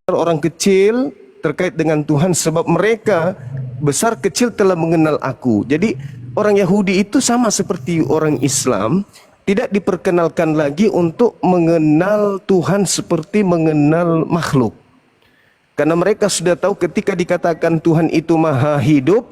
orang kecil terkait dengan Tuhan, sebab mereka besar kecil telah mengenal aku. Jadi orang Yahudi itu sama seperti orang Islam, tidak diperkenalkan lagi untuk mengenal Tuhan seperti mengenal makhluk. Karena mereka sudah tahu ketika dikatakan Tuhan itu maha hidup,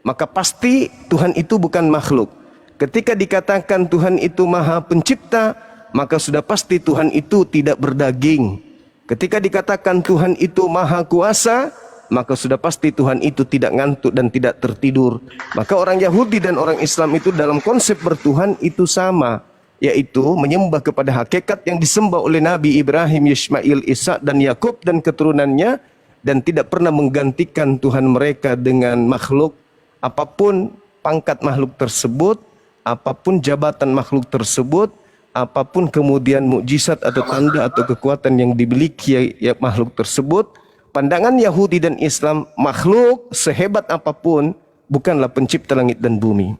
maka pasti Tuhan itu bukan makhluk. Ketika dikatakan Tuhan itu maha pencipta, maka sudah pasti Tuhan itu tidak berdaging. Ketika dikatakan Tuhan itu maha kuasa, maka sudah pasti Tuhan itu tidak ngantuk dan tidak tertidur. Maka orang Yahudi dan orang Islam itu dalam konsep bertuhan itu sama, yaitu menyembah kepada hakikat yang disembah oleh Nabi Ibrahim, Ismail, Ishak dan Yakub dan keturunannya, dan tidak pernah menggantikan Tuhan mereka dengan makhluk. Apapun pangkat makhluk tersebut, apapun jabatan makhluk tersebut, apapun kemudian mukjizat atau tanda atau kekuatan yang dimiliki ya makhluk tersebut, pandangan Yahudi dan Islam, makhluk sehebat apapun bukanlah pencipta langit dan bumi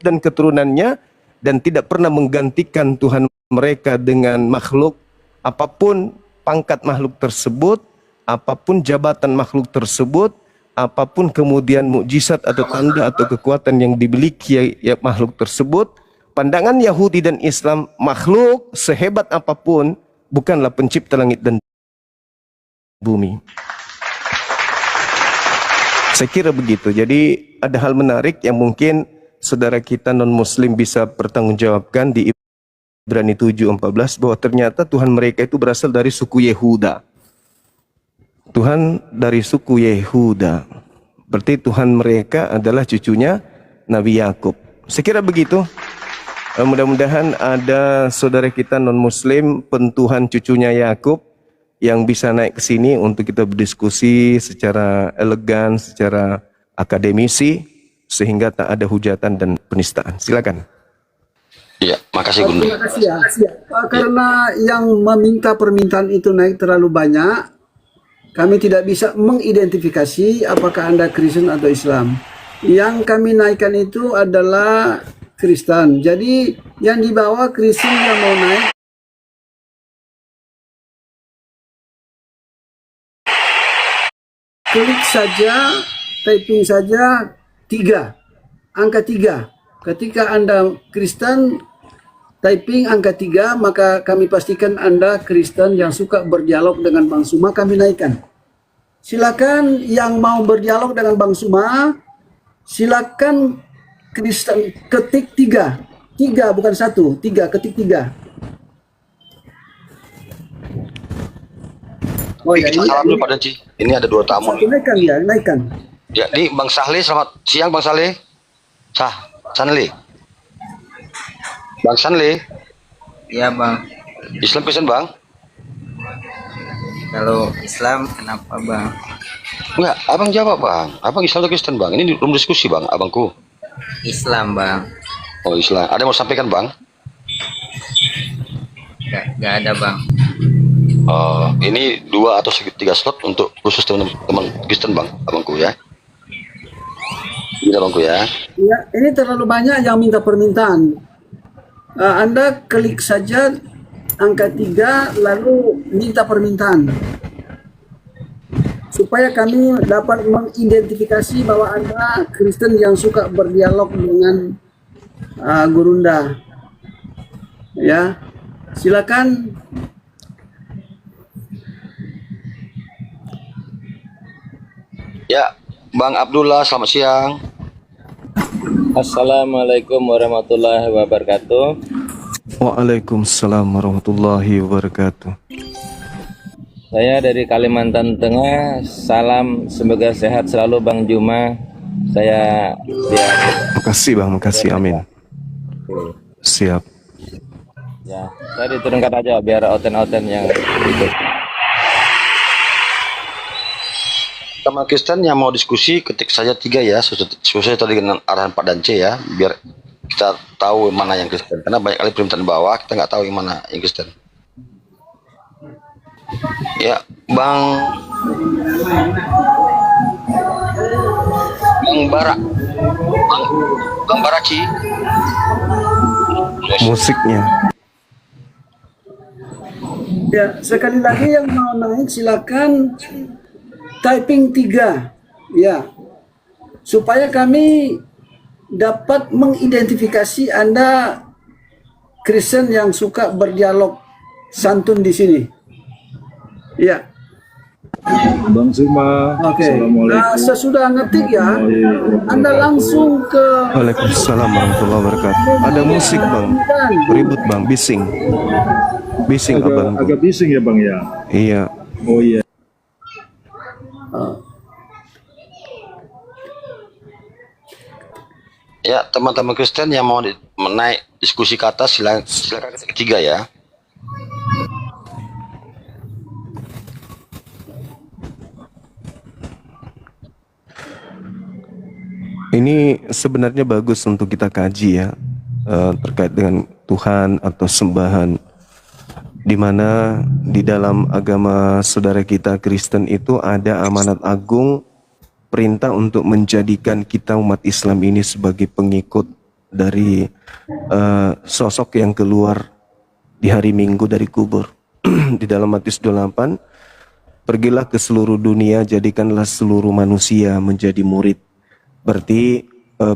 dan keturunannya, dan tidak pernah menggantikan Tuhan mereka dengan makhluk. Apapun pangkat makhluk tersebut, apapun jabatan makhluk tersebut, apapun kemudian mukjizat atau tanda atau kekuatan yang dimiliki ya makhluk tersebut, pandangan Yahudi dan Islam, makhluk sehebat apapun bukanlah pencipta langit dan bumi. Saya kira begitu. Jadi ada hal menarik yang mungkin saudara kita non-muslim bisa pertanggungjawabkan di Ibrani 7:14, bahwa ternyata Tuhan mereka itu berasal dari suku Yehuda. Tuhan dari suku Yehuda, berarti Tuhan mereka adalah cucunya Nabi Yakub. Saya kira begitu. Mudah-mudahan ada saudara kita non-muslim pentuhan cucunya Yakub yang bisa naik ke sini untuk kita berdiskusi secara elegan, secara akademisi, sehingga tak ada hujatan dan penistaan. Silakan. Iya, makasih Gundul. Terima kasih ya. Karena yang meminta permintaan itu naik terlalu banyak, kami tidak bisa mengidentifikasi apakah Anda Kristen atau Islam. Yang kami naikkan itu adalah Kristen. Jadi yang dibawa Kristen yang mau naik, klik saja, typing saja 3, angka 3. Ketika Anda Kristen, typing angka 3, maka kami pastikan Anda Kristen yang suka berdialog dengan Bang Suma, kami naikkan. Silakan yang mau berdialog dengan Bang Suma, silakan Kristen, ketik 3. 3 bukan 1, 3, ketik 3. Oh ya, ini salam dulu Pak Danci. Ini ada 2 tamu. Naikkan ya, naikkan. Ya, ini Bang Sahle, selamat siang Bang Sahle. Sanle. Bang Sanle. Iya Bang. Islam Kristen Bang? Kalau Islam kenapa Bang? Enggak, Abang jawab Bang. Abang Islam atau Kristen Bang? Ini belum diskusi Bang, abangku. Islam Bang. Oh Islam. Ada yang mau sampaikan Bang? Gak ada Bang. Ini 2 atau 3 slot untuk khusus teman-teman Kristen Bang, abangku ya. Ini abangku ya. Ya, ini terlalu banyak yang minta permintaan. Anda klik saja angka 3 lalu minta permintaan, supaya kami dapat mengidentifikasi bahwa Anda Kristen yang suka berdialog dengan Gurunda. Ya, silakan. Ya, Bang Abdullah, selamat siang. Assalamualaikum warahmatullahi wabarakatuh. Waalaikumsalam warahmatullahi wabarakatuh. Saya dari Kalimantan Tengah. Salam, semoga sehat selalu Bang Juma. Saya Makasih Bang, makasih, amin. Siap. Ya, saya diturunkan aja biar oten-oten yang ikut. Sama Kristen yang mau diskusi ketik saja 3 ya, sesuai tadi dengan arahan Pak Dance ya, biar kita tahu mana yang Kristen, karena banyak kali permintaan bawah kita nggak tahu yang mana yang Kristen. Ya, Bang Barak, Bang Baraki, Musiknya. Ya, sekali lagi yang mau naik silakan typing 3. Ya, supaya kami dapat mengidentifikasi Anda Kristen yang suka berdialog santun di sini. Ya. Bang Suma, Oke. Assalamualaikum. Nah, sesudah ngetik ya, Anda langsung ke Waalaikumsalam warahmatullahi wabarakatuh. Ada musik bang, ribut bang, bising, bising abang. Agak bising ya Bang ya. Iya. Oh iya. Ya, teman-teman Kristen yang mau menaik diskusi ke atas silakan ketik ketiga ya. Ini sebenarnya bagus untuk kita kaji ya, terkait dengan Tuhan atau sembahan, di mana di dalam agama saudara kita Kristen itu ada amanat agung, perintah untuk menjadikan kita umat Islam ini sebagai pengikut dari sosok yang keluar di hari Minggu dari kubur. Di dalam Matius 28, pergilah ke seluruh dunia, jadikanlah seluruh manusia menjadi murid. Berarti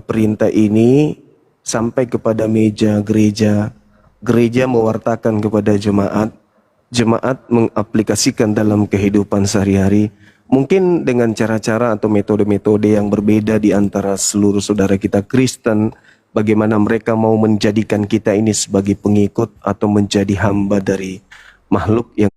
perintah ini sampai kepada meja gereja, gereja mewartakan kepada jemaat, jemaat mengaplikasikan dalam kehidupan sehari-hari, mungkin dengan cara-cara atau metode-metode yang berbeda di antara seluruh saudara kita Kristen, bagaimana mereka mau menjadikan kita ini sebagai pengikut atau menjadi hamba dari makhluk yang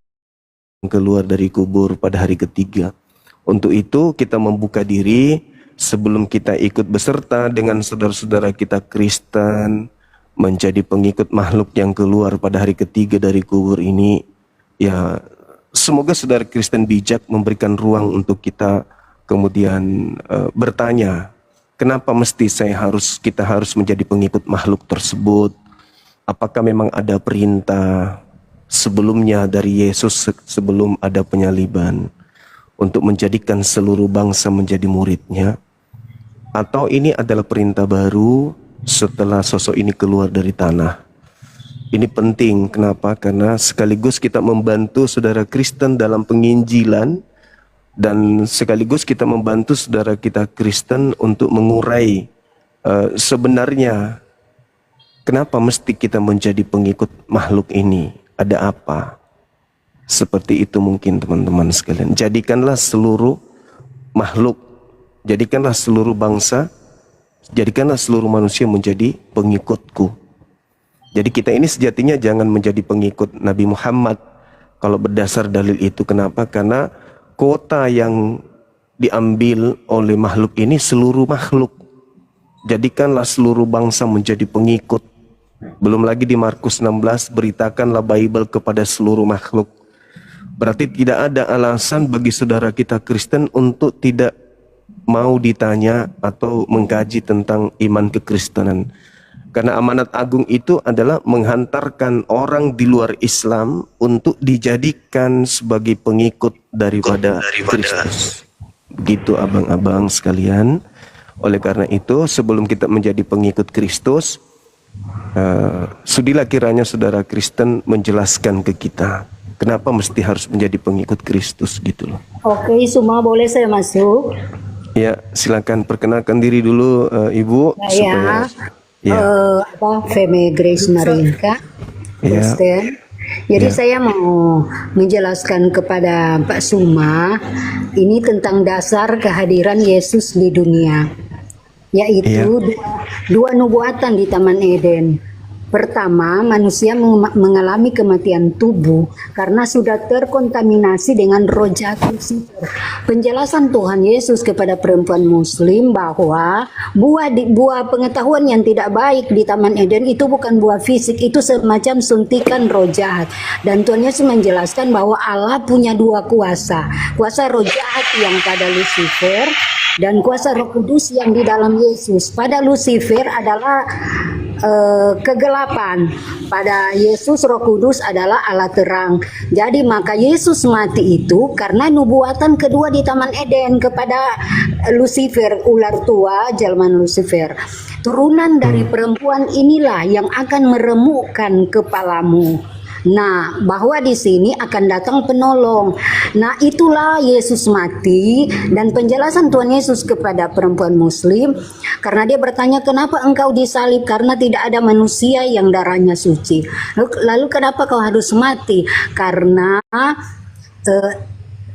keluar dari kubur pada hari ketiga. Untuk itu kita membuka diri sebelum kita ikut beserta dengan saudara-saudara kita Kristen menjadi pengikut makhluk yang keluar pada hari ketiga dari kubur ini. Ya, semoga saudara Kristen bijak memberikan ruang untuk kita kemudian bertanya, kenapa mesti kita harus menjadi pengikut makhluk tersebut? Apakah memang ada perintah sebelumnya dari Yesus sebelum ada penyaliban untuk menjadikan seluruh bangsa menjadi muridnya? Atau ini adalah perintah baru setelah sosok ini keluar dari tanah? Ini penting, kenapa? Karena sekaligus kita membantu saudara Kristen dalam penginjilan, dan sekaligus kita membantu saudara kita Kristen untuk mengurai sebenarnya kenapa mesti kita menjadi pengikut makhluk ini, ada apa? Seperti itu mungkin teman-teman sekalian. Jadikanlah seluruh makhluk, jadikanlah seluruh bangsa, jadikanlah seluruh manusia menjadi pengikutku. Jadi kita ini sejatinya jangan menjadi pengikut Nabi Muhammad kalau berdasar dalil itu. Kenapa? Karena kota yang diambil oleh makhluk ini seluruh makhluk. Jadikanlah seluruh bangsa menjadi pengikut. Belum lagi di Markus 16, beritakanlah Bible kepada seluruh makhluk. Berarti tidak ada alasan bagi saudara kita Kristen untuk tidak mau ditanya atau mengkaji tentang iman kekristenan. Karena amanat agung itu adalah menghantarkan orang di luar Islam untuk dijadikan sebagai pengikut daripada Kristus. Begitu abang-abang sekalian. Oleh karena itu sebelum kita menjadi pengikut Kristus, sudilah kiranya saudara Kristen menjelaskan ke kita kenapa mesti harus menjadi pengikut Kristus gitu loh. Oke, Suma, boleh saya masuk? Ya, silakan perkenalkan diri dulu Ibu. Saya ya. Feme Grace Marinka, Kristen. Jadi saya mau menjelaskan kepada Pak Suma ini tentang dasar kehadiran Yesus di dunia, yaitu dua nubuatan di Taman Eden. Pertama, manusia mengalami kematian tubuh karena sudah terkontaminasi dengan roh jahat Lucifer. Penjelasan Tuhan Yesus kepada perempuan Muslim bahwa buah pengetahuan yang tidak baik di Taman Eden itu bukan buah fisik, itu semacam suntikan roh jahat. Dan Tuhan Yesus menjelaskan bahwa Allah punya dua kuasa, kuasa roh jahat yang pada Lucifer dan kuasa Roh Kudus yang di dalam Yesus. Pada Lucifer adalah kegelapan, pada Yesus Roh Kudus adalah Allah terang. Jadi maka Yesus mati itu karena nubuatan kedua di Taman Eden kepada Lucifer, ular tua zaman Lucifer. Turunan dari perempuan inilah yang akan meremukkan kepalamu. Nah, bahwa di sini akan datang penolong. Nah, itulah Yesus mati dan penjelasan Tuhan Yesus kepada perempuan Muslim karena dia bertanya, "Kenapa engkau disalib? Karena tidak ada manusia yang darahnya suci. Lalu kenapa kau harus mati? Karena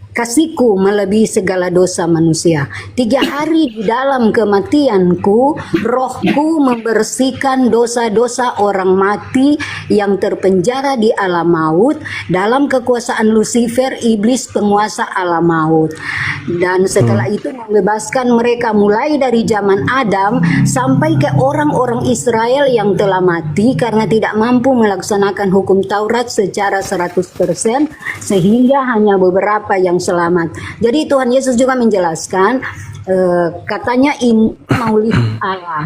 kasihku melebihi segala dosa manusia. 3 hari di dalam kematianku, rohku membersihkan dosa-dosa orang mati yang terpenjara di alam maut dalam kekuasaan Lucifer, iblis penguasa alam maut. Dan setelah itu membebaskan mereka mulai dari zaman Adam sampai ke orang-orang Israel yang telah mati karena tidak mampu melaksanakan hukum Taurat secara 100% sehingga hanya beberapa yang selamat. Jadi Tuhan Yesus juga menjelaskan, katanya maulid Allah.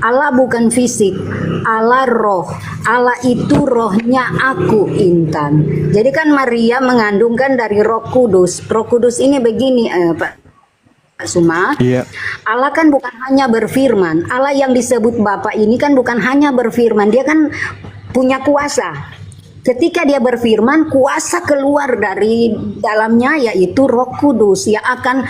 Allah bukan fisik, Allah roh. Allah itu rohnya aku, Intan. Jadi kan Maria mengandungkan dari Roh Kudus. Roh Kudus ini begini, Pak Suma. Iya. Allah kan bukan hanya berfirman. Allah yang disebut Bapa ini kan bukan hanya berfirman, dia kan punya kuasa. Ketika dia berfirman, kuasa keluar dari dalamnya yaitu Roh Kudus yang akan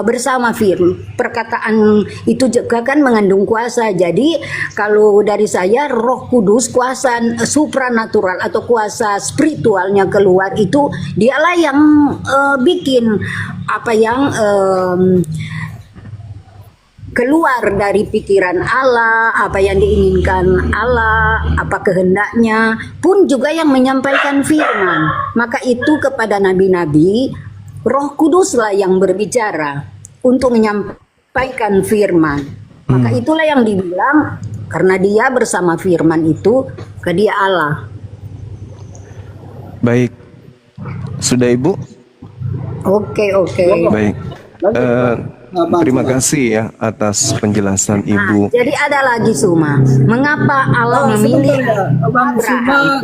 bersama firman. Perkataan itu juga kan mengandung kuasa. Jadi kalau dari saya Roh Kudus, kuasa supranatural atau kuasa spiritualnya keluar itu dialah yang bikin apa yang keluar dari pikiran Allah, apa yang diinginkan Allah, apa kehendaknya, pun juga yang menyampaikan firman. Maka itu kepada nabi-nabi, Roh Kuduslah yang berbicara untuk menyampaikan firman. Maka itulah yang dibilang, karena dia bersama firman itu, ke dia Allah. Baik. Sudah Ibu? Oke. Baik. Terima kasih ya atas penjelasan Ibu. Jadi ada lagi Suma, mengapa Allah memilih Bang Suma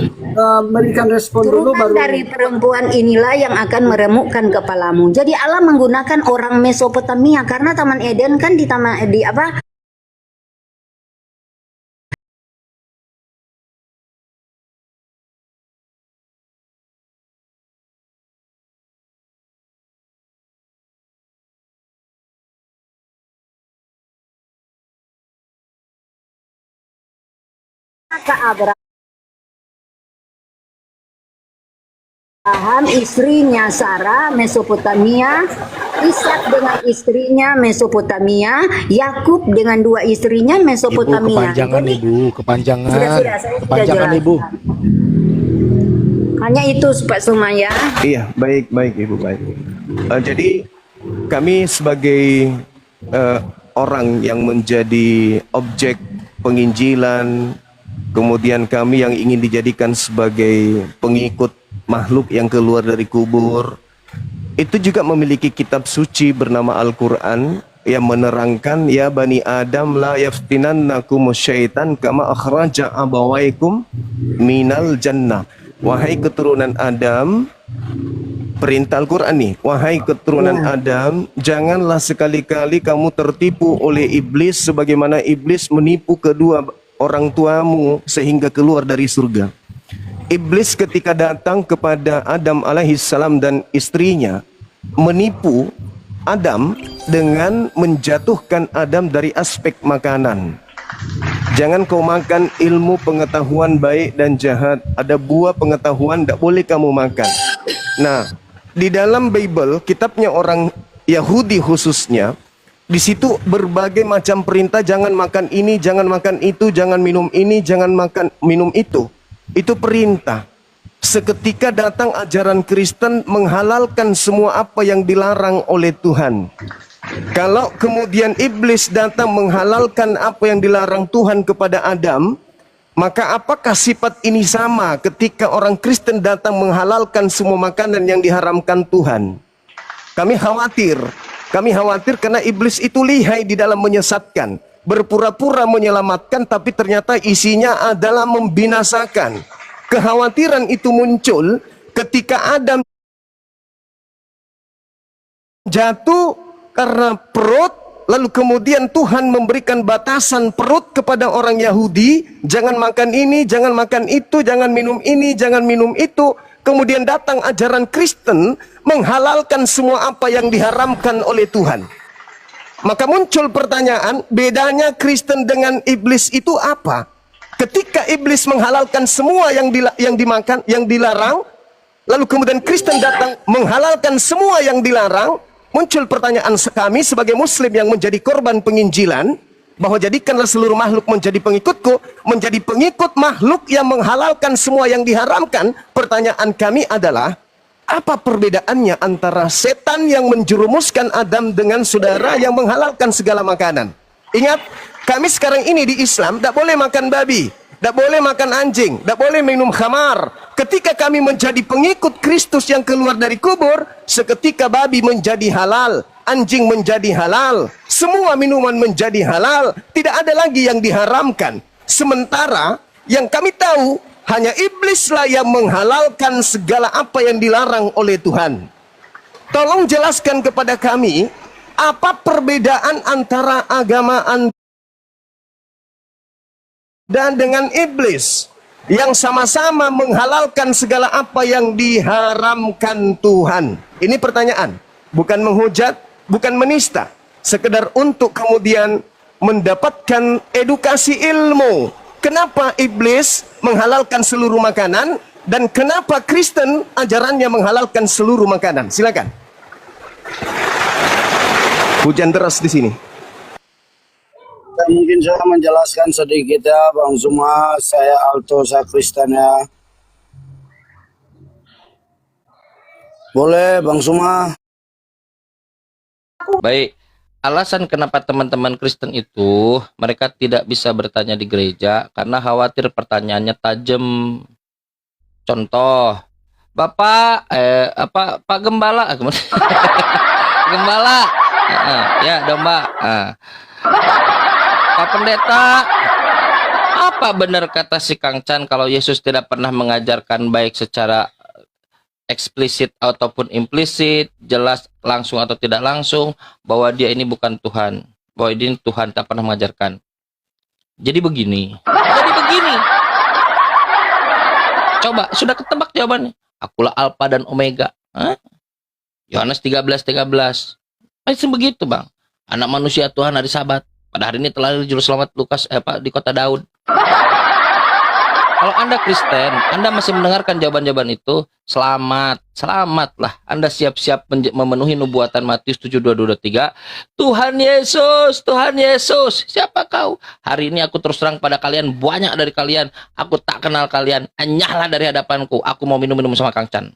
memberikan respon dulu turunan baru. dari perempuan inilah yang akan meremukkan kepalamu. Jadi Allah menggunakan orang Mesopotamia karena Taman Eden kan di apa? Maka Abraham, istrinya Sarah, Mesopotamia, Ishak dengan istrinya Mesopotamia, Yakub dengan 2 istrinya Mesopotamia. Kepanjangan Ibu, kepanjangan. Sudah, saya Kepanjangan sudah Ibu. Hanya itu Pak Sumaya. Iya, baik Ibu, baik. Jadi kami sebagai orang yang menjadi objek penginjilan, kemudian kami yang ingin dijadikan sebagai pengikut makhluk yang keluar dari kubur, itu juga memiliki kitab suci bernama Al-Quran yang menerangkan, ya Bani Adam la yaftinannakum syaitan kama akhraja abawaikum minal jannah. Wahai keturunan Adam, perintah Al-Quran nih, wahai keturunan Adam, janganlah sekali-kali kamu tertipu oleh iblis sebagaimana iblis menipu kedua orang tuamu sehingga keluar dari surga. Iblis ketika datang kepada Adam alaihissalam dan istrinya, menipu Adam dengan menjatuhkan Adam dari aspek makanan. Jangan kau makan ilmu pengetahuan baik dan jahat. Ada buah pengetahuan tidak boleh kamu makan. Nah, di dalam Bible, kitabnya orang Yahudi khususnya, di situ berbagai macam perintah, jangan makan ini, jangan makan itu, jangan minum ini, jangan makan minum itu. Itu perintah. Seketika datang ajaran Kristen menghalalkan semua apa yang dilarang oleh Tuhan. Kalau kemudian iblis datang menghalalkan apa yang dilarang Tuhan kepada Adam, maka apakah sifat ini sama ketika orang Kristen datang menghalalkan semua makanan yang diharamkan Tuhan? Kami khawatir karena iblis itu lihai di dalam menyesatkan, berpura-pura menyelamatkan tapi ternyata isinya adalah membinasakan. Kekhawatiran itu muncul ketika Adam jatuh karena perut lalu kemudian Tuhan memberikan batasan perut kepada orang Yahudi, jangan makan ini, jangan makan itu, jangan minum ini, jangan minum itu. Kemudian datang ajaran Kristen menghalalkan semua apa yang diharamkan oleh Tuhan. Maka muncul pertanyaan, bedanya Kristen dengan iblis itu apa? Ketika iblis menghalalkan semua yang dimakan, yang dilarang, lalu kemudian Kristen datang menghalalkan semua yang dilarang, muncul pertanyaan kami sebagai Muslim yang menjadi korban penginjilan, bahwa jadikanlah seluruh makhluk menjadi pengikutku, menjadi pengikut makhluk yang menghalalkan semua yang diharamkan. Pertanyaan kami adalah, apa perbedaannya antara setan yang menjerumuskan Adam dengan saudara yang menghalalkan segala makanan? Ingat, kami sekarang ini di Islam tidak boleh makan babi, tidak boleh makan anjing, tidak boleh minum khamar. Ketika kami menjadi pengikut Kristus yang keluar dari kubur, seketika babi menjadi halal, anjing menjadi halal, semua minuman menjadi halal, tidak ada lagi yang diharamkan. Sementara yang kami tahu, hanya iblislah yang menghalalkan segala apa yang dilarang oleh Tuhan. Tolong jelaskan kepada kami, apa perbedaan antara agama Anda dan dengan iblis yang sama-sama menghalalkan segala apa yang diharamkan Tuhan? Ini pertanyaan, bukan menghujat, bukan menista, sekedar untuk kemudian mendapatkan edukasi ilmu. Kenapa iblis menghalalkan seluruh makanan dan kenapa Kristen ajarannya menghalalkan seluruh makanan? Silakan. Hujan deras di sini. Mungkin saya menjelaskan sedikit ya, Bang Zuma. Saya Alto, saya Kristen ya. Boleh, Bang Zuma? Baik. Alasan kenapa teman-teman Kristen itu mereka tidak bisa bertanya di gereja karena khawatir pertanyaannya tajam. Contoh, Bapak Pak Gembala, Gembala, ya domba, Pak Pendeta, apa benar kata si Kang Chan kalau Yesus tidak pernah mengajarkan baik secara eksplisit ataupun implisit, jelas langsung atau tidak langsung, bahwa dia ini bukan Tuhan, bahwa ini Tuhan tak pernah mengajarkan. Jadi begini. Coba, sudah ketebak jawabannya. Akulah Alfa dan Omega. Yohanes 13:13. Masih begitu, Bang. Anak manusia Tuhan hari Sabat. Pada hari ini telah juru selamat Lukas di kota Daud. Kalau Anda Kristen, Anda masih mendengarkan jawaban-jawaban itu, selamatlah. Anda siap-siap memenuhi nubuatan Matius 7:22-23. Tuhan Yesus, siapa kau? Hari ini aku terus terang pada kalian, banyak dari kalian, aku tak kenal kalian, enyahlah dari hadapanku, aku mau minum-minum sama Kang Chan.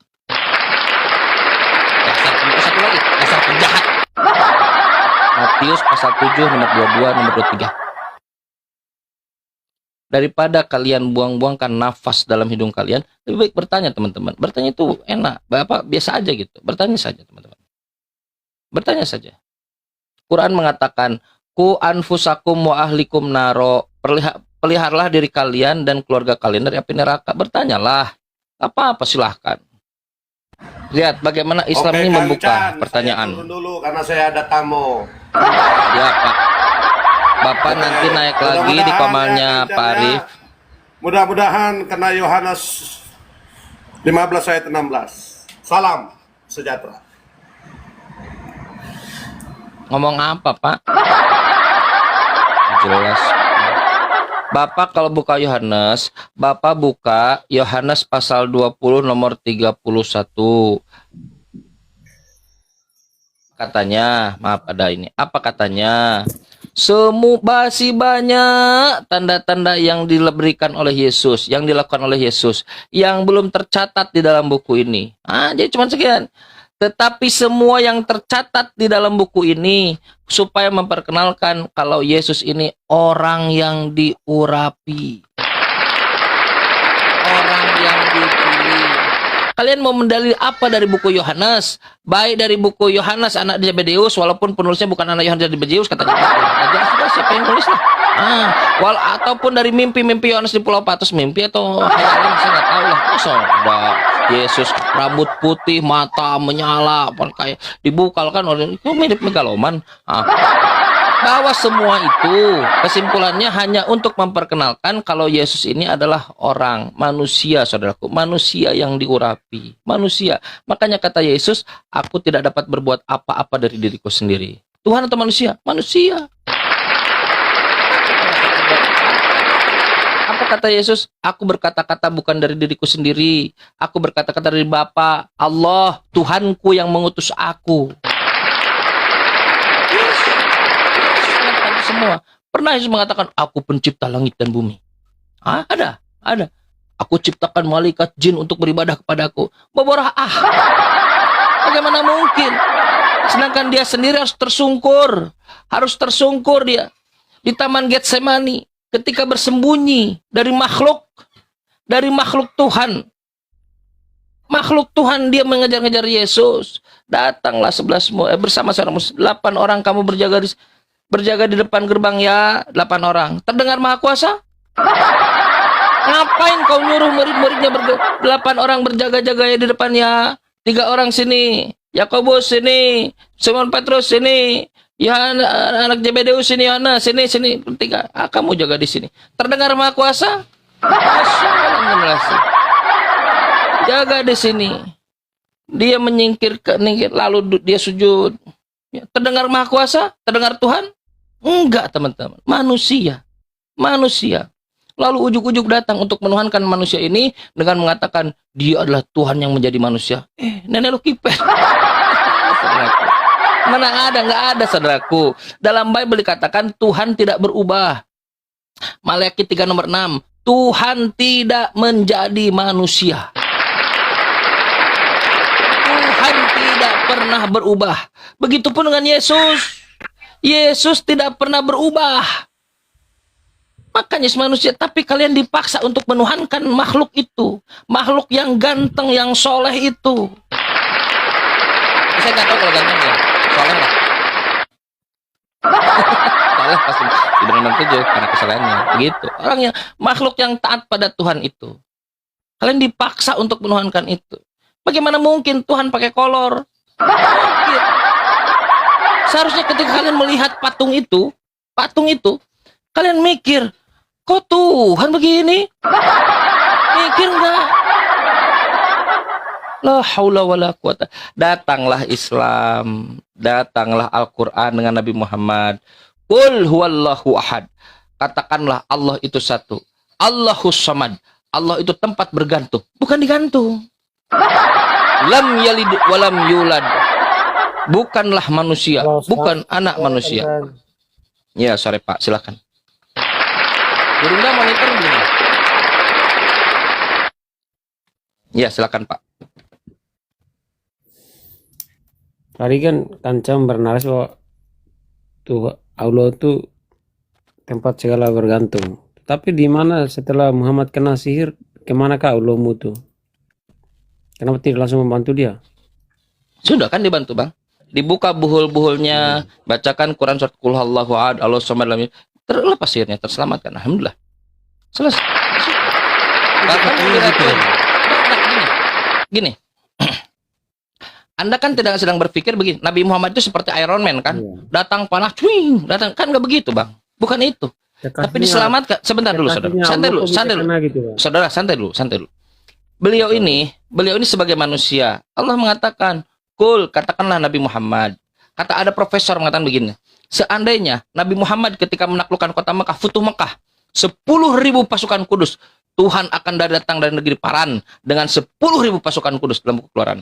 Satu lagi, dasar penjahat. Matius pasal 7, nomor 22, nomor 23. Daripada kalian buang-buangkan nafas dalam hidung kalian, lebih baik bertanya, teman-teman. Bertanya itu enak, Bapak biasa aja gitu. Bertanya saja, teman-teman. Bertanya saja. Quran mengatakan, ku anfusakum wa ahlikum naro, peliharalah diri kalian dan keluarga kalian dari api neraka. Bertanyalah, apa-apa silahkan. Lihat bagaimana Islam ini membuka pertanyaan. Saya turun dulu karena saya ada tamu. Ya, Pak. Bapak nanti naik lagi di komalnya Pak Arif. Mudah-mudahan kena Yohanes 15 ayat 16. Salam sejahtera. Ngomong apa, Pak? Jelas. Bapak kalau buka Yohanes, Bapak buka Yohanes pasal 20 nomor 31. Katanya, maaf ada ini. Apa katanya? Masih banyak tanda-tanda yang diberikan oleh Yesus, yang dilakukan oleh Yesus, yang belum tercatat di dalam buku ini. Jadi cuma sekian. Tetapi semua yang tercatat di dalam buku ini supaya memperkenalkan kalau Yesus ini orang yang diurapi, orang yang dipilih. Kalian mau mendalil apa dari buku Yohanes? Baik dari buku Yohanes anak Zebedeus, walaupun penulisnya bukan anak Yohanes Zebedeus, katanya. Jelas siapa yang nulis lah. Ataupun dari mimpi-mimpi Yohanes di Pulau Patus, mimpi atau hayalan saya nggak tahu lah. Masa ada Yesus rambut putih, mata menyala, kayak dibukal kan orang itu mirip megaloman. Bahwa semua itu kesimpulannya hanya untuk memperkenalkan kalau Yesus ini adalah orang, manusia, saudaraku, manusia yang diurapi, manusia. Makanya kata Yesus, aku tidak dapat berbuat apa-apa dari diriku sendiri. Tuhan atau manusia? Manusia. Apa kata Yesus? Aku berkata-kata bukan dari diriku sendiri. Aku berkata-kata dari Bapa, Allah, Tuhanku yang mengutus aku. Semua. Pernah Yesus mengatakan, aku pencipta langit dan bumi. Ah, ada. Aku ciptakan malaikat jin untuk beribadah kepadaku. Boborah Bagaimana mungkin? Sedangkan dia sendiri harus tersungkur. Dia. Di Taman Getsemani. Ketika bersembunyi dari makhluk Tuhan. Makhluk Tuhan dia mengejar-ngejar Yesus. Datanglah 11 bersama seorang 8 orang kamu berjaga di depan gerbang ya, 8 orang. Terdengar Maha Kuasa? Ngapain kau nyuruh murid-muridnya 8 orang berjaga-jaga ya di depannya? 3 orang sini, Yakobus sini, Simon Petrus sini, anak Zebedeus sini, Yohanes sini. 3. Kamu jaga di sini. Terdengar Maha Kuasa? Jaga di sini. Dia menyingkir lalu dia sujud. Ya, terdengar Maha Kuasa? Terdengar Tuhan? Enggak, teman-teman. Manusia. Lalu ujuk-ujuk datang untuk menuhankan manusia ini dengan mengatakan dia adalah Tuhan yang menjadi manusia. Nenek lu kipet. Mana ada, nggak ada, saudaraku. Dalam Bible dikatakan Tuhan tidak berubah. Maleakhi 3 nomor 6. Tuhan tidak menjadi manusia. Tuhan tidak pernah berubah. Begitupun dengan Yesus. Yesus tidak pernah berubah. Makanya Yesus manusia, tapi kalian dipaksa untuk menuhankan makhluk itu. Makhluk yang ganteng, yang soleh itu. Saya nggak tahu kalau ganteng ya. Soleh lah. Soleh pasti dibenar 7 karena kesalahannya. Begitu. Orangnya, makhluk yang taat pada Tuhan itu. Kalian dipaksa untuk menuhankan itu. Bagaimana mungkin Tuhan pakai kolor? Mungkin. Seharusnya ketika kalian melihat patung itu, kalian mikir, kok Tuhan begini? Mikir enggak? La haula wala quwata. Datanglah Islam, datanglah Al-Quran dengan Nabi Muhammad. Qul huwallahu ahad. Katakanlah Allah itu satu. Allahus samad. Allah itu tempat bergantung, bukan digantung. Lam yalid walam yulad. Bukanlah manusia, bukan anak manusia. Ya, sorry Pak, silakan. Gerindra monitor belum? Ya, silakan Pak. Tadi kan Kancam bernaras bahwa Allah itu tempat segala bergantung. Tapi di mana setelah Muhammad kena sihir, kemanakah Allahmu itu? Kenapa tidak langsung membantu dia? Sudah kan dibantu, Bang. Dibuka buhul-buhulnya, bacakan Quran surat Qul huwallahu ahad, Allahu samad, terlepas sihirnya, terselamatkan. Alhamdulillah. Selesai. Bahkan gini. Anda kan tidak sedang berpikir begini, Nabi Muhammad itu seperti Iron Man kan? Datang panah, datang, kan nggak begitu, Bang. Bukan itu. Tapi diselamatkan. Sebentar dulu, saudara. Santai dulu. Beliau ini sebagai manusia. Allah mengatakan, "Qul," katakanlah Nabi Muhammad. Kata ada profesor mengatakan begini, seandainya Nabi Muhammad ketika menaklukkan kota Mekah, Futuh Mekah, 10.000 pasukan kudus, Tuhan akan datang dari negeri Paran dengan 10.000 pasukan kudus dalam buku Keluaran.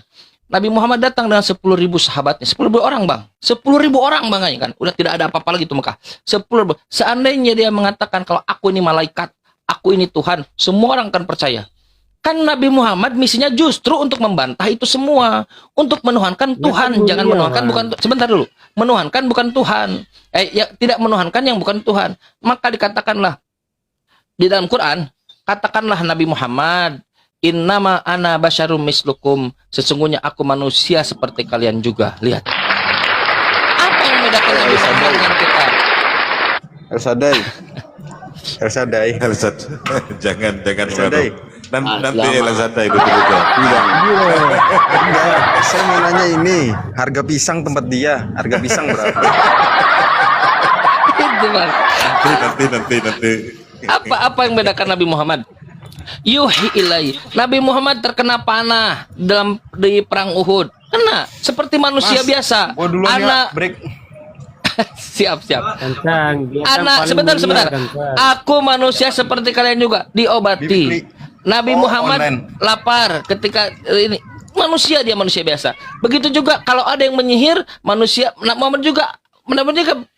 Nabi Muhammad datang dengan 10.000 sahabatnya, 10.000 orang, Bang. 10.000 orang, Bang, kan. Udah tidak ada apa-apa lagi tuh Mekah. 10.000. Seandainya dia mengatakan kalau aku ini malaikat, aku ini Tuhan, semua orang akan percaya. Kan Nabi Muhammad misinya justru untuk membantah itu semua, untuk menuhankan Tuhan, jangan menuhankan bukan. Sebentar dulu, menuhankan bukan Tuhan, tidak menuhankan yang bukan Tuhan. Maka dikatakanlah di dalam Quran, katakanlah Nabi Muhammad, innama ana basyarum mislukum, sesungguhnya aku manusia seperti kalian juga. Lihat, apa yang membedakan Nabi Muhammad dengan kita? Elsadai. Jangan Elsadai. Nanti Elsadai betul-betul. Enggak, saya mau nanya ini, harga pisang tempat dia, harga pisang berapa? Itu bang. Nanti. Apa yang bedakan Nabi Muhammad? Yuhi ilai. Nabi Muhammad terkena panah di perang Uhud. Kena seperti manusia biasa. Anak break. siap. Kancang, dia kan Anak paling sebentar. mulia, Kancang. Aku manusia seperti kalian juga, diobati. Nabi Muhammad lapar ketika ini. Manusia, dia manusia biasa. Begitu juga kalau ada yang menyihir, manusia Muhammad juga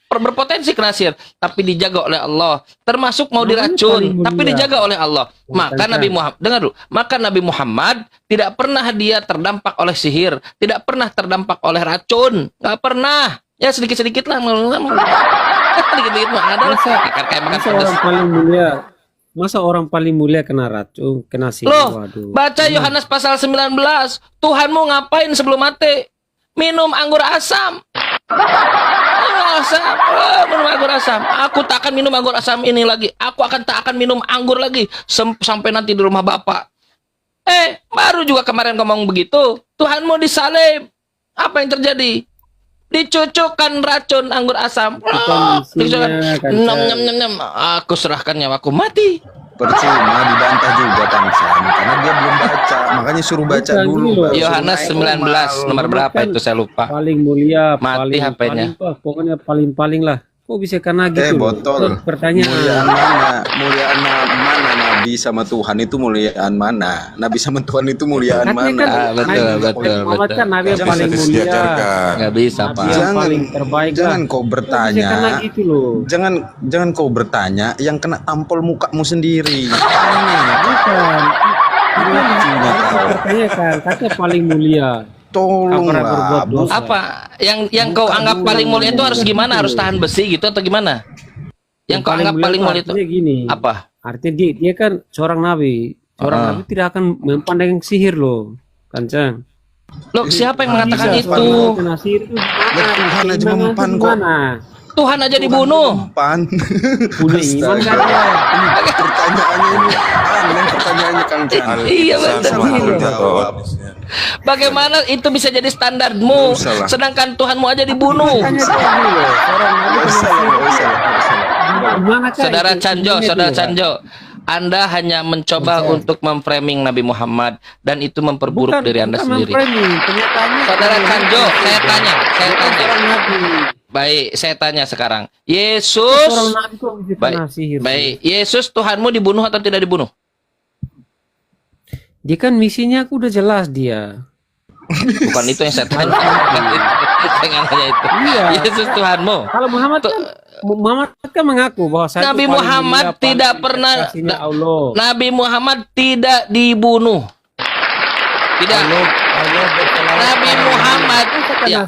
berpotensi kena sihir, tapi dijaga oleh Allah. Termasuk mau diracun, tapi dijaga oleh Allah. Maka Nabi Muhammad, dengar dulu, maka Nabi Muhammad tidak pernah dia terdampak oleh sihir, tidak pernah terdampak oleh racun, nggak pernah. Ya sedikit-sedikit lah, sedikit-sedikit mah ada lah. Akan kayak makan Masa pedas. orang paling mulia, masa orang paling mulia kena racun, kena sihir? Loh, Waduh. baca Yohanes pasal 19. Tuhanmu ngapain sebelum mati? Minum anggur asam. Minum anggur asam. Aku tak akan minum anggur asam ini lagi. Aku tak akan minum anggur lagi sampai nanti di rumah Bapak. Baru juga kemarin ngomong begitu. Tuhanmu disalib. Apa yang terjadi? Dicucukkan racun anggur asam. Nyam. Aku serahkan nyawaku, mati. Percuma dibantah juga Tansan karena dia belum baca, makanya suruh baca Bukan dulu. gini loh. baru Yohanes suruh naik 19 nomor berapa itu saya lupa. Paling mulia, Mati HP-nya. pokoknya paling lah. Kok bisa kena gitu? botol. Pertanyaan. Muliaan mana Nabi sama Tuhan itu muliaan mana? Nabi sama Tuhan itu muliaan Katanya mana? kan, betul. Muhammad kan Nabi yang Jangan paling mulia, Nggak bisa, Nabi Pak. yang Jangan- paling terbaik jangan lah. kau Kok bertanya. bisa kena gitu loh. Jangan kau bertanya yang kena tampol mukamu sendiri. Bukan. Lucunya kau. Pertanyakan, katanya paling mulia. Tolonglah. berbuat dosa. Apa yang kau anggap paling mulia itu harus gimana? Harus tahan besi gitu atau gimana? Yang kau anggap paling mulia itu artinya gini. apa? Artinya dia kan seorang nabi. Seorang nabi tidak akan memandang sihir loh, Kancang. Loh, siapa yang mengatakan Bisa, itu? kalau kena sihir itu Tuhan aja gimana? mempan kok. Gimana? Tuhan aja dibunuh. Pan. Punya iman kan dia. Pertanyaannya ini aneh pertanyaannya Kang Chan. Iya, betul. Jawab. Bagaimana itu bisa jadi standarmu? Salah. Sedangkan Tuhanmu aja dibunuh. Tanya tadi loh, seorang nabi kena sihir. Gimana kah Saudara itu? Canjo, Gimana Saudara itu, Pak? Canjo, Anda hanya mencoba untuk memframing Nabi Muhammad dan itu memperburuk diri Anda sendiri. memframing, kenyataannya Saudara seorang Canjo, nabi. saya tanya. Seorang nabi. Baik, saya tanya sekarang. Seorang Yesus, nabi kok bisa kena sihir? baik. Yesus Tuhanmu dibunuh atau tidak dibunuh? Dia kan misinya aku udah jelas dia. Bukan itu yang saya tanya. Saya nggak nanya itu. Iya. Yesus Tuhanmu. Kalau Muhammad kan mengaku bahwa saya Nabi itu paling Muhammad mulia, tidak paling pernah kasihnya Allah. Nabi Muhammad tidak dibunuh. Tidak. Nabi Muhammad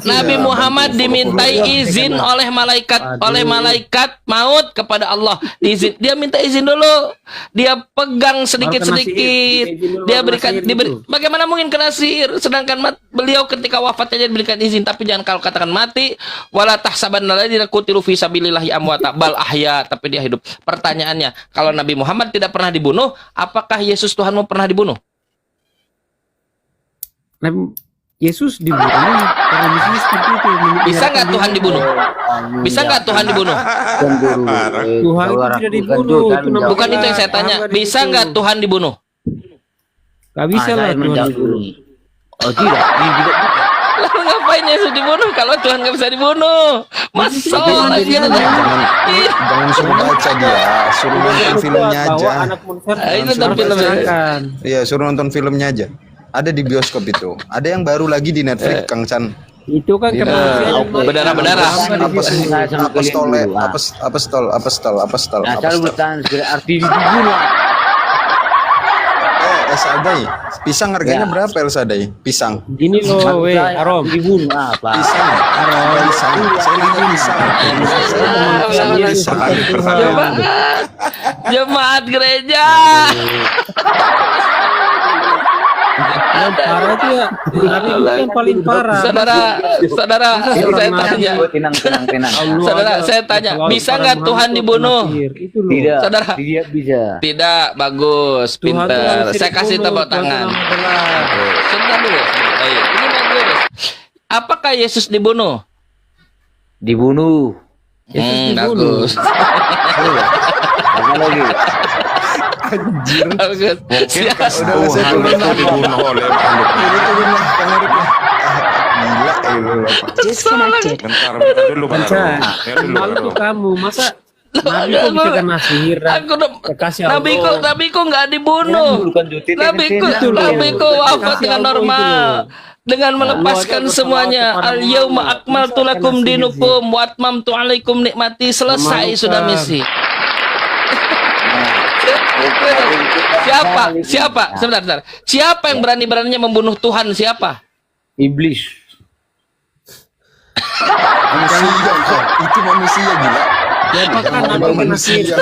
Nabi Muhammad dimintai izin oleh malaikat maut kepada Allah. Dia minta izin dulu. Dia pegang sedikit-sedikit. Dia bagaimana mungkin kena sihir sedangkan beliau ketika wafatnya diberikan izin, tapi jangan kalau katakan mati wala tahsabanna alladziina qutilu fi sabilillahi amwata bal ahya, tapi dia hidup. Pertanyaannya, kalau Nabi Muhammad tidak pernah dibunuh, apakah Yesus Tuhanmu pernah dibunuh? Yesus dibunuh karena misinya seperti itu. Bisa nggak Tuhan dibunuh? Bisa nggak Tuhan dibunuh? Tuhan itu tidak dibunuh. Itu namanya Bukan itu yang saya tanya. Bisa nggak Tuhan dibunuh? Gak bisa lah Tuhan dibunuh. Oh tidak, tidak. Lalu ngapain Yesus dibunuh kalau Tuhan nggak bisa dibunuh? Masa lagi Jangan suruh baca dia, suruh nonton filmnya aja. itu nonton filmnya. Iya, suruh nonton filmnya aja. Ada di bioskop itu. Ada yang baru lagi di Netflix, Kang Chan. Itu kan kemanusiaan. Berdarah-berdarah. Apostol. Asal bertahan arti dibunuh. El Sadai. Pisang harganya berapa El Sadai? Pisang. Gini loh, Arom. Dibunuh apa? Pisang. Pisang. Saya nanya pisang. Jemaat gereja. Yang parah itu ya, Nabi itu yang paling parah. Saudara, saya tanya. Tenang. Saudara, saya tanya, bisa nggak Tuhan dibunuh? Tidak. Saudara, Tidak bisa. tidak, bagus, Tuhan tuh pintar. harus Saya kasih dibunuh, tepuk Tuhan tuh tangan. nama benar. Sebentar dulu. Baik, ini bagus. Apakah Yesus dibunuh? Dibunuh. Yesus dibunuh. Bagus. Apa lagi? Bagus. Siap. Tuhan itu dibunuh oleh makhluk. Gila itu. Disconnected. Bentar dulu baru. Kanca, Lihat dulu malu baru. tuh kamu. Masa Nabi kok bisa kena sihir? Aku udah Kekasih Nabi kok nggak dibunuh. Nabi kok wafat dengan normal. Dengan melepaskan semuanya. Al-yauma akmaltu lakum dinukum wa atmamtu alaikum nikmati. Selesai sudah misi. Siapa? Sebentar. Siapa yang berani-beraninya membunuh Tuhan? Siapa? Iblis. Manusia itu manusia gila. Apakah Nabi kena sihir?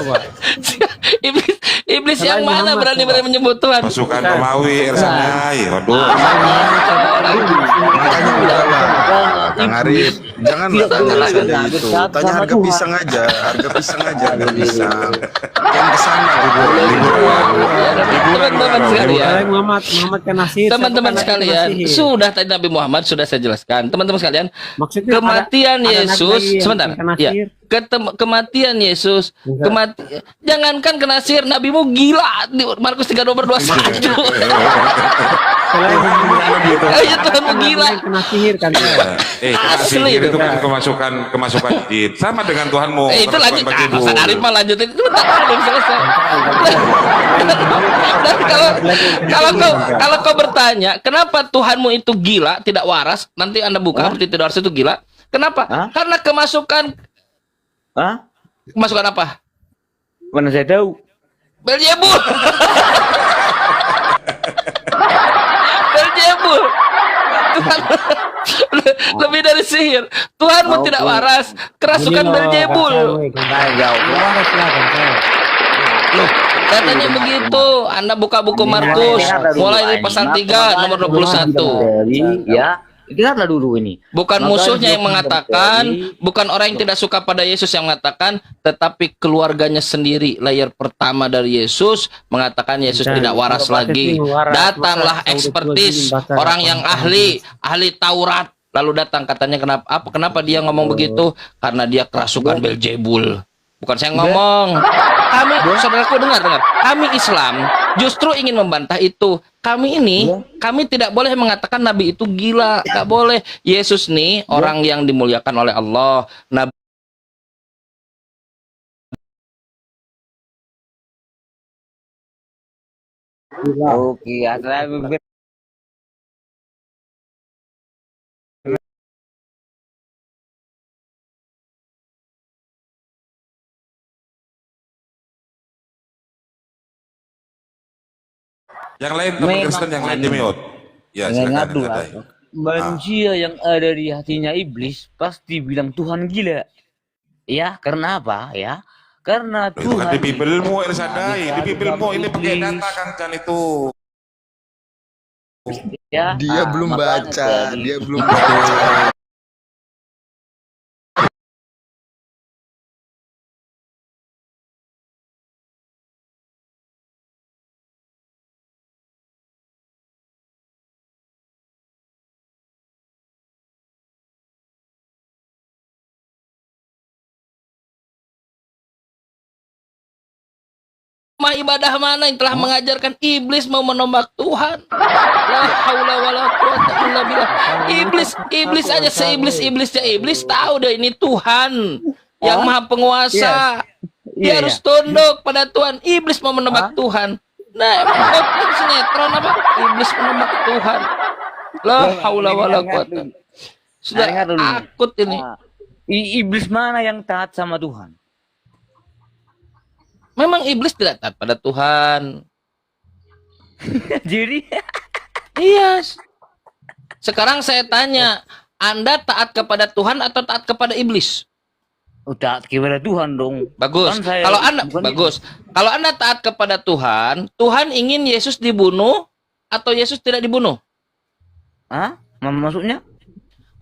Iblis yang mana berani-berani menyebut Tuhan? Pasukan Romawi, Ersanai. Waduh. Makanya udahlah. Kang Arif, jangan tanya saja itu. Tanya harga pisang aja, harga pisang. Yang kesana Teman-teman sekalian. Muhammad kena sihir. Teman-teman sekalian, sudah tadi Nabi Muhammad sudah saya jelaskan. Teman-teman sekalian, Maksudnya kematian ada Yesus, nabi yang sebentar. kena Ya, sihir. kematian Yesus, jangankan kena sihir, nabimu gila di Markus 3:21. Ayo Tuhanmu gila. Kena sihir kan? Kena Asli sihir itu. itu kan kemasukan jin. Sama dengan Tuhanmu. Itu lanjut. kemasukan baju Ustaz Arif mah lanjutin. Itu belum selesai. Dan kalau kau bertanya, kenapa Tuhanmu itu gila, tidak waras? Nanti Anda buka seperti tidak waras itu gila. Kenapa? Karena kemasukan apa? Mana saya tahu. Beelzebul. Beelzebul. Tuhan lebih dari sihir. Tuhanmu tidak waras, kerasukan Beelzebul. Loh, katanya begitu. Anda buka buku Markus mulai dari pasal 3 nomor 21. Ya, dengarlah dulu ini. Bukan musuhnya yang mengatakan, bukan orang yang tidak suka pada Yesus yang mengatakan, tetapi keluarganya sendiri. Layar pertama dari Yesus mengatakan Yesus tidak waras lagi. Datanglah ekspertis, orang yang ahli Taurat. Lalu datang katanya kenapa dia ngomong begitu? Karena dia kerasukan Beelzebul. Bukan saya ngomong. Saudaraku dengar. Kami Islam justru ingin membantah itu. Kami tidak boleh mengatakan Nabi itu gila. Gak boleh. Yesus nih orang yang dimuliakan oleh Allah. Nabi Oke, Yang lain teman Kristen yang lain di-mute. Ya, silakan. Manusia yang ada di hatinya iblis pasti bilang Tuhan gila. Ya, karena apa? Ya, karena Itu kan Tuhan di Bibelmu, Ersadai. Di Bibelmu ini pakai data Kang Chan itu. ya. Dia belum makanya baca, jadi- dia belum baca. rumah ibadah mana yang telah mengajarkan iblis mau menombak Tuhan? La haula wala quwata illa billah. Iblis aja seiblis-iblisnya iblis tahu deh ini Tuhan yang maha penguasa. Dia harus tunduk pada Tuhan. Iblis mau menembak Tuhan. Nah, emang sinetron apa? Iblis menembak Tuhan. La haula wala quwata. Sudah Dengar dulu. akut ini. Iblis mana yang taat sama Tuhan? Memang iblis tidak taat pada Tuhan. Jadi Iya. Sekarang saya tanya, Anda taat kepada Tuhan atau taat kepada iblis? taat kepada Tuhan dong. Bagus. Kan saya- Kalau Anda bukan bagus. Kalau Anda taat kepada Tuhan, Tuhan ingin Yesus dibunuh atau Yesus tidak dibunuh? Hah? Maksudnya?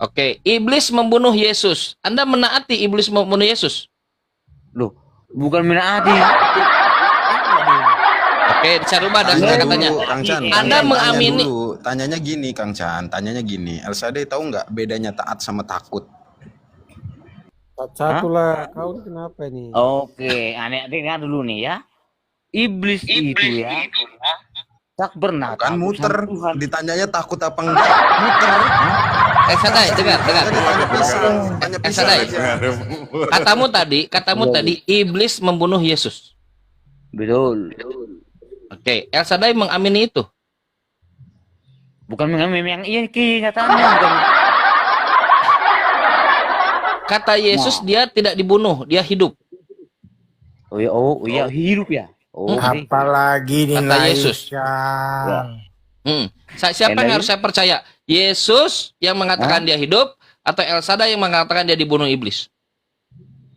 Oke, iblis membunuh Yesus. Anda menaati iblis membunuh Yesus? Loh, bukan menaati. Oke, saya rubah dan Tanya katanya. dulu, Kang Chan. Anda Tanya mengamini dulu. Tanyanya gini, Kang Chan. Tanyanya gini. Elsadeh tahu nggak bedanya taat sama takut? Satu lah, kau ini kenapa ini? Oke, aneh dengar dulu nih ya. Iblis itu ya tak pernah Kan takut muter, sama Tuhan. ditanyanya takut apa enggak? Muter. Sadai, dengar. Tanya pisang Sadai. aja. Katamu tadi iblis membunuh Yesus. Betul. Oke, El Sadai mengamini itu. Bukan memang iya kenyataannya bukan. Kata Yesus dia tidak dibunuh, dia hidup. Oh iya hidup ya. Oh, Apalagi Kata Yesus. dinaikkan. Siapa yang harus saya percaya? Yesus yang mengatakan dia hidup atau El Sadai yang mengatakan dia dibunuh iblis?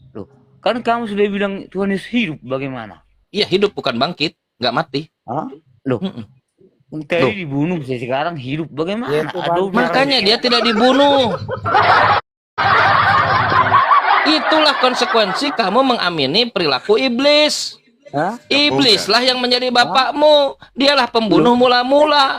Loh, kan kamu sudah bilang Tuhan Yesus hidup, bagaimana? Iya, hidup bukan bangkit, nggak mati. Hah? Loh, tadi dibunuh, sekarang hidup, bagaimana? Ya, itu Aduh, Makanya dia tidak dibunuh. Itulah konsekuensi kamu mengamini perilaku iblis. Hah? Iblislah yang menjadi bapakmu. Dialah pembunuh mula-mula.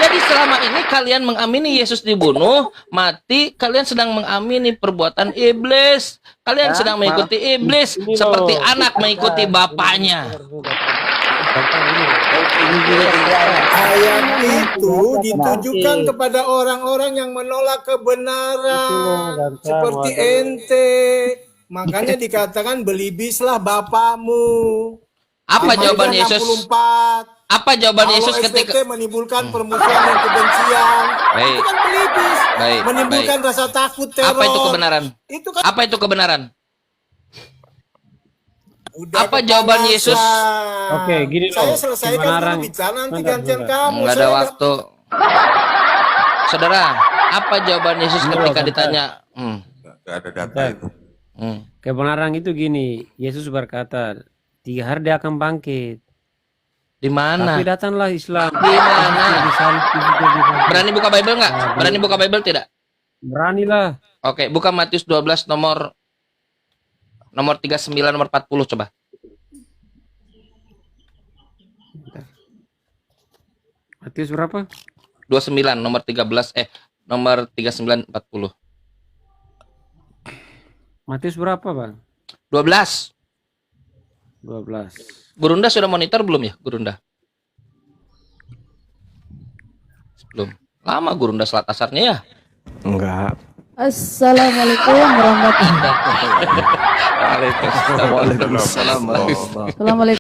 Jadi selama ini kalian mengamini Yesus dibunuh, mati, kalian sedang mengamini perbuatan iblis. Kalian sedang mengikuti iblis seperti anak mengikuti bapaknya. Ayat itu ditujukan kepada orang-orang yang menolak kebenaran. Seperti ente. Makanya dikatakan belibislah bapakmu. Apa jawaban Yesus? 64. Apa jawaban Kalau Yesus STT ketika menimbulkan permusuhan dan kebencian. Baik. Itu kan belibis. Baik, Menimbulkan rasa takut, teror. apa itu kebenaran? Itu kan Apa itu kebenaran? udah Apa jawaban Yesus? kepanasan. Oke, gini loh. Saya selesaikan Kebenaran. dulu bicara, nanti Bentar, gantian bentar. kamu. Nggak ada Saya waktu. Saudara, apa jawaban Yesus Bentar, ketika bentar. ditanya? Gak ada data itu. Kebenaran itu gini, Yesus berkata, 3 hari dia akan bangkit. Di mana? Tapi datanglah Islam. Di mana? Disalib, Berani buka Bible nggak? Berani buka Bible tidak? Beranilah. Oke, buka Matius 12 nomor 39 nomor 40 coba. Matius berapa? 29 nomor 13 nomor 39 40. Matius berapa, Bang? 12. 12. Gurunda sudah monitor belum ya, Gurunda? Belum. Lama Gurunda salat asarnya ya? Enggak. Assalamualaikum warahmatullahi wabarakatuh. Waalaikumsalam warahmatullahi wabarakatuh. Assalamualaikum.